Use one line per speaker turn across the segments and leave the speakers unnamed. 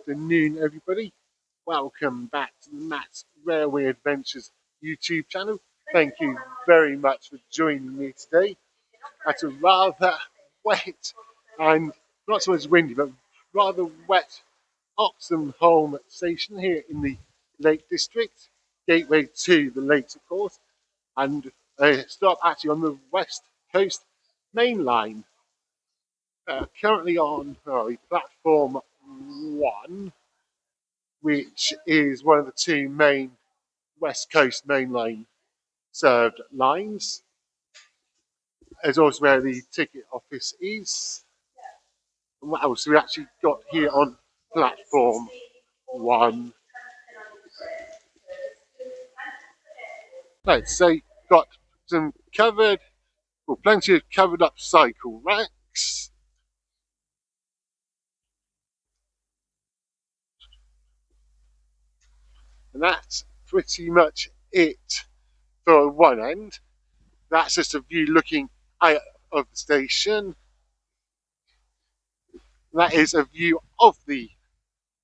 afternoon, everybody. Welcome back to the Matt's Railway Adventures YouTube channel. Thank you very much for joining me today at a rather wet and not so much windy, but rather wet Oxenholme station here in the Lake District, gateway to the lakes, of course, and a stop actually on the West Coast Main Line. Currently on platform 1, which is one of the two main West Coast Main Line served lines. It's also where the ticket office is. And what else we actually got here on platform 1? Right, so got some plenty of covered up cycle racks. And that's pretty much it for one end. That's just a view looking out of the station. That is a view of the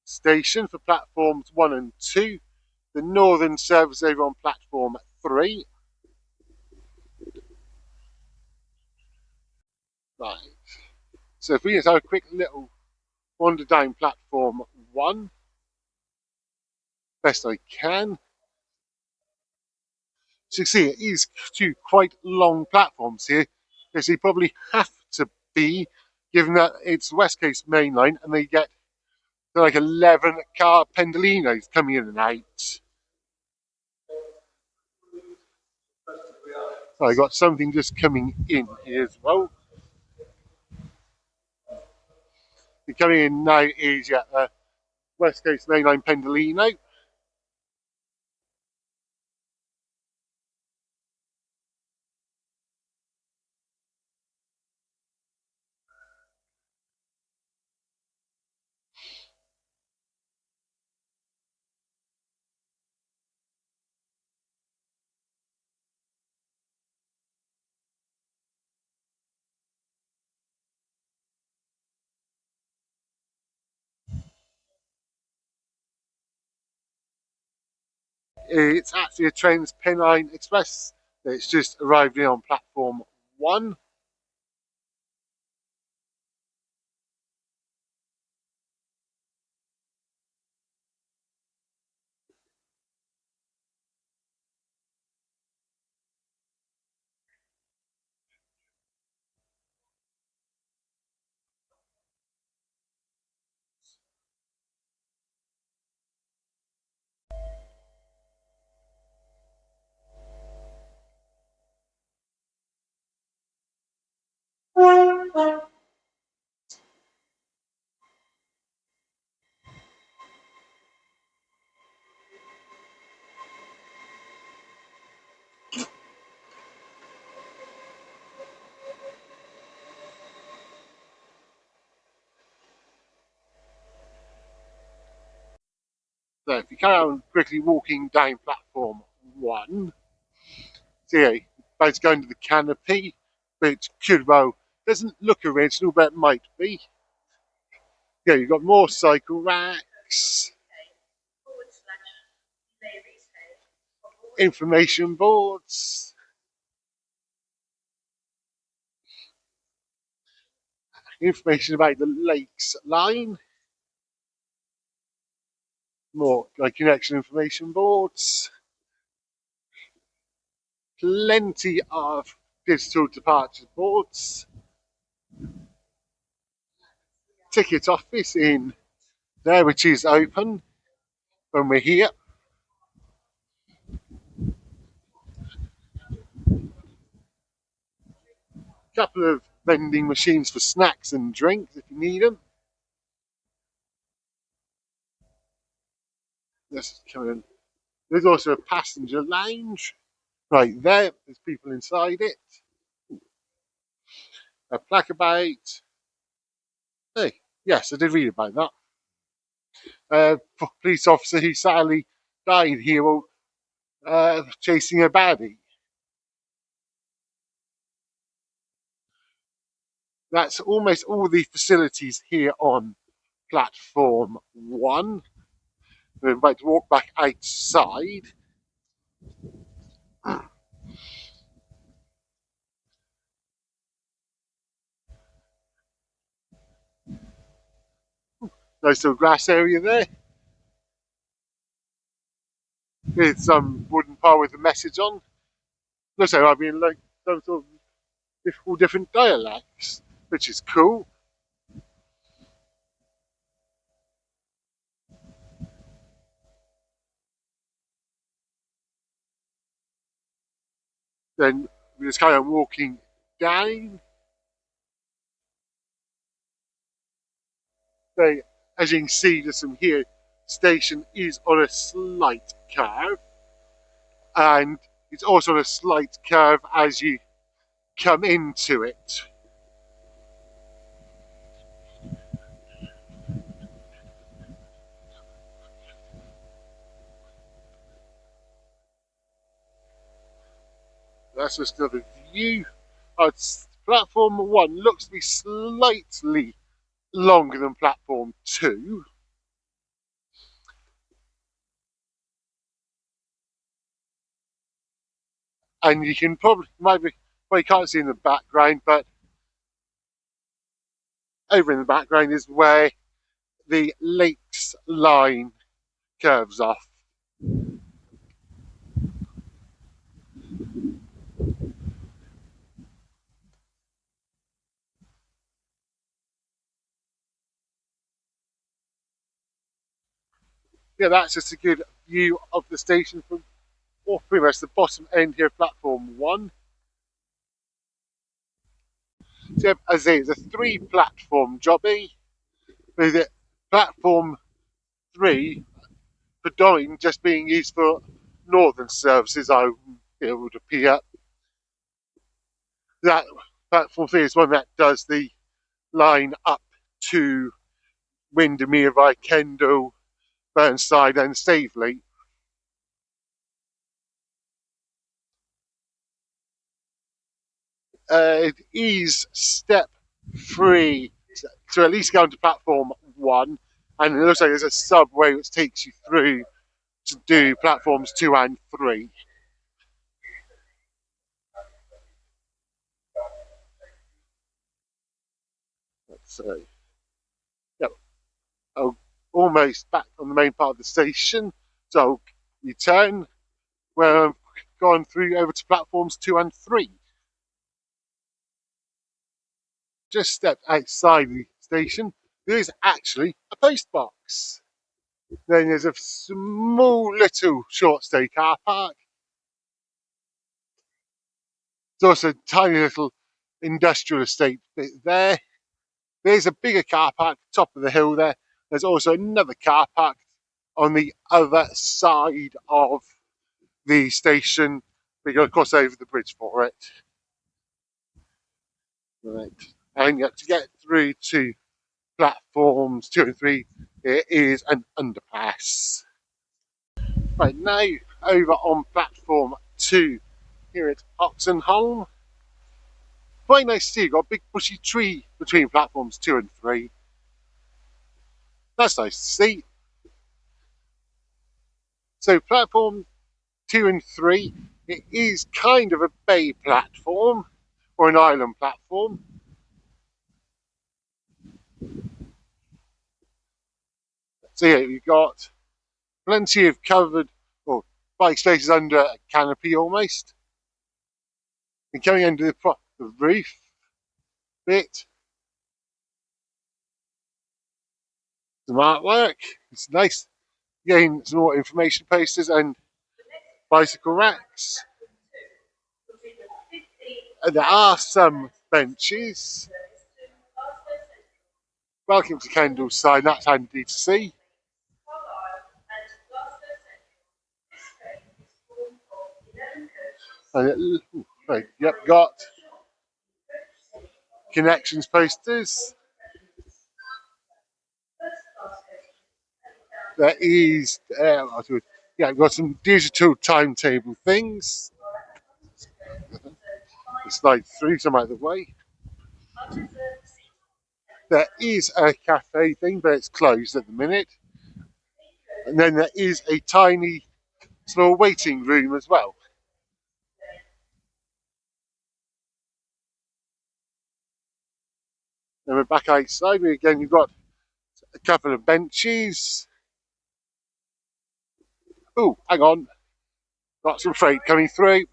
station for platforms 1 and 2. The northern service over on platform 3. Right. So if we just have a quick little wander down platform 1, best I can. So you see, it is two quite long platforms here, as they probably have to be, given that it's West Coast Main Line and they get like 11 car pendolinos coming in and out. So I got something just coming in here as well. The coming in now is West Coast Main Line Pendolino. It's actually a Trainspotting Express. It's just arrived in on platform 1. So if you carry on quickly walking down platform 1, so yeah, about to go into the canopy, which doesn't look original, but it might be. Yeah, you've got more cycle racks, information boards, information about the lakes line, more like connection information boards, plenty of digital departure boards, ticket office in there, which is open when we're here. Couple of vending machines for snacks and drinks if you need them. Let's come in. There's also a passenger lounge right there. There's people inside it. A plaque about. Hey, yes, I did read about that. Police officer who sadly died here while chasing a baddie. That's almost all the facilities here on platform 1. We're about to walk back outside. Nice little grass area there with some wooden pole with a message on. Looks like I've been like some sort of all different dialects, which is cool. Then we're just kind of walking down. So, as you can see, just from here, station is on a slight curve, and it's also on a slight curve as you come into it. That's just another view. Platform 1 looks to be slightly longer than platform 2. And you can probably, maybe, well, you can't see in the background, but over in the background is where the lakes line curves off. Yeah, that's just a good view of the station from pretty much the bottom end here of platform 1. So, as I say, it's a 3-platform jobby, with it, platform 3 predominantly just being used for northern services, it would appear. That platform 3 is one that does the line up to Windermere via Kendal, Burnside and Staveley. It is step 3 to at least go onto platform 1, and it looks like there's a subway which takes you through to do platforms 2 and 3. So, yep, almost back on the main part of the station. So you turn where I've gone through over to platforms 2 and 3. Just stepped outside the station. There is actually a post box. Then there's a small little short stay car park. There's also a tiny little industrial estate bit there. There's a bigger car park top of the hill there. There's also another car park on the other side of the station. We're going to cross over the bridge for it. Right. And to get through to platforms 2 and 3, it is an underpass. Right, now over on platform 2 here at Oxenholme. Quite nice to see, you've got a big bushy tree between platforms 2 and 3. That's nice to see. So platform 2 and 3, it is kind of a bay platform or an island platform. So yeah, you've got plenty of covered or bike spaces under a canopy almost. And coming under the roof bit, some artwork. It's nice. Again, some more information posters and bicycle racks. And there are some benches. Welcome to Kendal sign, that's handy to see. And yep, got connections posters. There is, yeah, I've got some digital timetable things. Slide through some out of the way. There is a cafe thing, but it's closed at the minute. And then there is a tiny small waiting room as well. And we're back outside. Again, you've got a couple of benches. Oh, hang on. Got some freight coming through.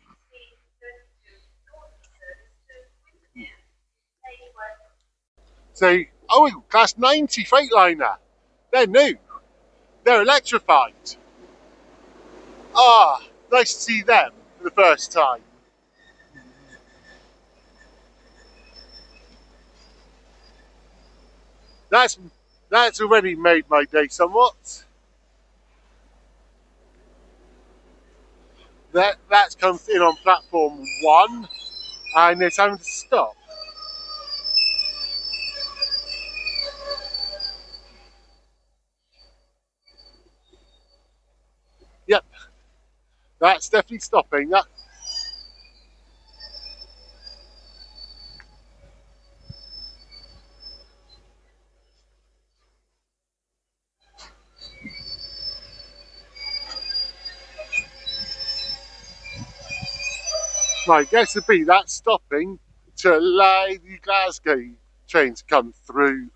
So, oh, Class 90 Freightliner. They're new. They're electrified. Ah, nice to see them for the first time. That's that's already made my day somewhat. That's come in on platform 1 and it's having to stop. Yep, that's definitely stopping. That my guess would be that's stopping to allow the Glasgow train to come through.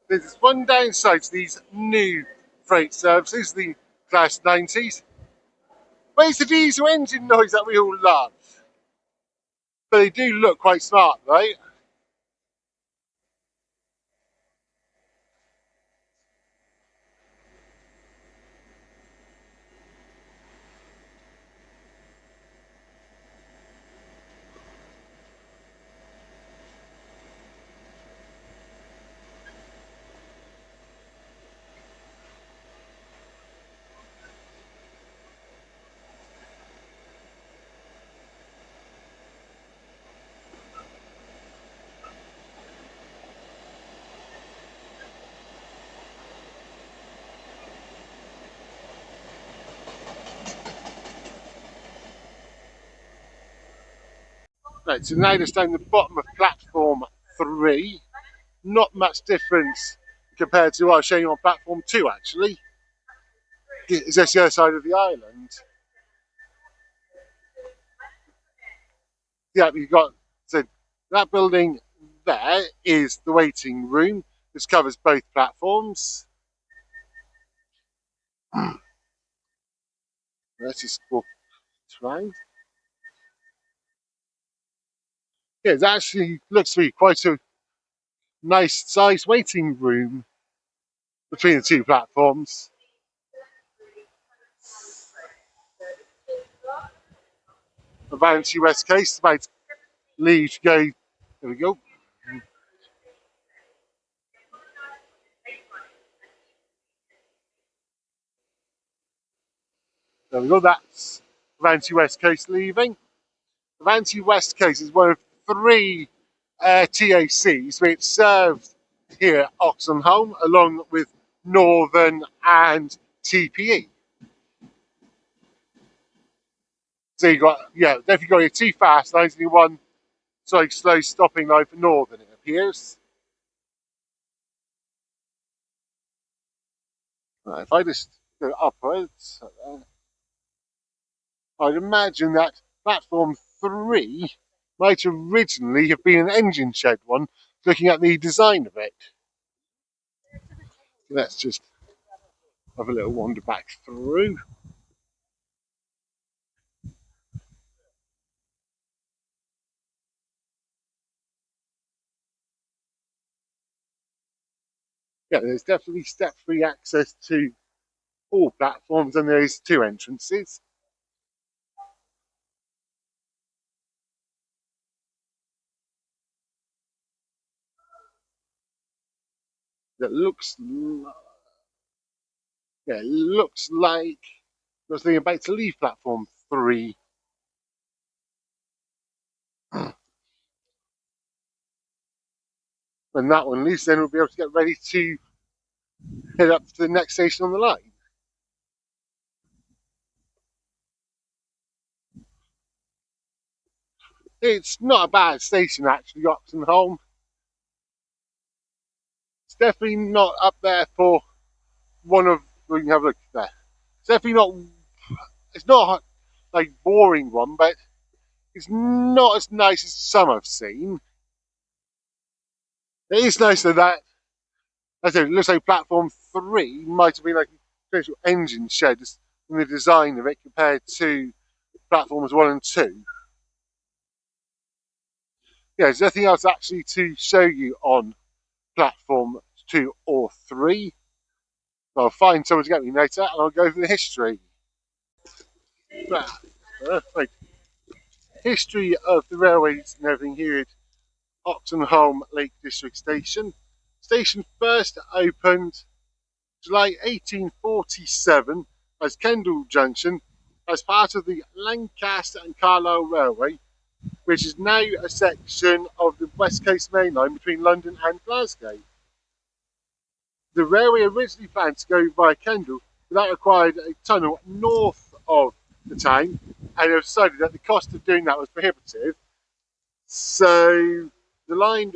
There's one downside to these new freight services, the Class 90s. Where's the diesel engine noise that we all love? But they do look quite smart, right? Right, so now just down the bottom of platform 3. Not much difference compared to what I was showing you on platform 2, actually. It's just the other side of the island. Yeah, you've got, so that building there is the waiting room. This covers both platforms. Let's just walk around. Yeah, it actually looks to be quite a nice sized waiting room between the two platforms. The Vanity West case is about to leave to go. There we go. There we go. That's the Vanity West case leaving. The Vanity West case is one of 3 TACs which served here at Oxenholme, along with Northern and TPE. So you got, yeah, definitely got your 2 fast lines and your 1 slow stopping line for Northern, it appears. Right, if I just go upwards, I'd imagine that platform 3 might originally have been an engine shed one, looking at the design of it. Let's just have a little wander back through. Yeah, there's definitely step-free access to all platforms, and there's 2 entrances. That looks, yeah, it looks like I was thinking about to leave platform 3. And that one leaves, then we'll be able to get ready to head up to the next station on the line. It's not a bad station actually, Oxenholme. It's definitely not up there for one of, we can have a look there. It's definitely not, it's not like boring one, but it's not as nice as some I've seen. It is nicer that, I said, it looks like platform 3 might have been like a potential engine shed in the design of it compared to platforms 1 and 2. Yeah, there's nothing else actually to show you on platform 2 or 3. So I'll find someone to get me later and I'll go through the history. Right. History of the railways and everything here at Oxenholme Lake District Station. Station first opened July 1847 as Kendal Junction as part of the Lancaster and Carlisle Railway, which is now a section of the West Coast Main Line between London and Glasgow. The railway originally planned to go via Kendal, but that required a tunnel north of the town, and it was decided that the cost of doing that was prohibitive. So the line,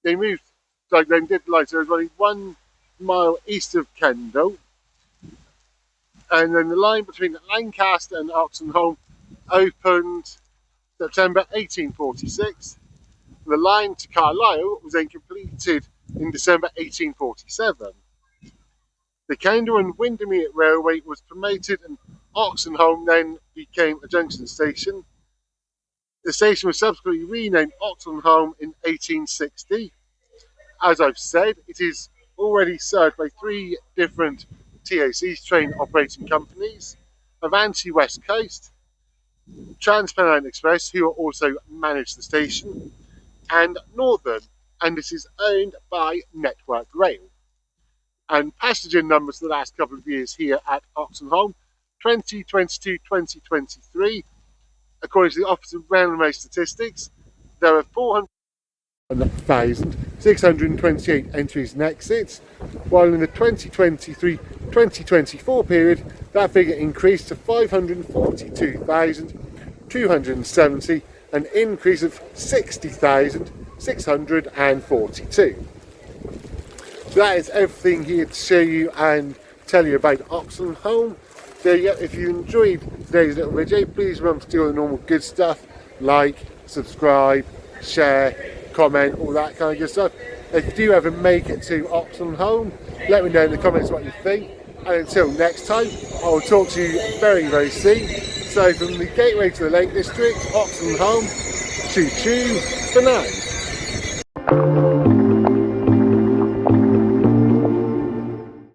they moved, like they did the line, so it was running 1 mile east of Kendal, and then the line between Lancaster and Oxenholme opened September 1846. The line to Carlisle was then completed in December 1847. The Kendal and Windermere Railway was promoted and Oxenholme then became a junction station. The station was subsequently renamed Oxenholme in 1860. As I've said, it is already served by 3 different TOCs, train operating companies, Avanti West Coast, Trainspotting Express, who also manage the station, and Northern, and it is owned by Network Rail. And passenger numbers for the last couple of years here at Oxenholme, 2022-2023, according to the Office of Railway Statistics, there are 400,628 entries and exits, while in the 2023-2024 period, that figure increased to 542,270, an increase of 60,642. So that is everything here to show you and tell you about Oxenholme. So yeah, if you enjoyed today's little video, please remember to do all the normal good stuff, like, subscribe, share, comment, all that kind of good stuff. If you do ever make it to Oxenholme, let me know in the comments what you think. And until next time, I will talk to you very, very soon. So from the gateway to the Lake District, Oxenholme, choo choo for now.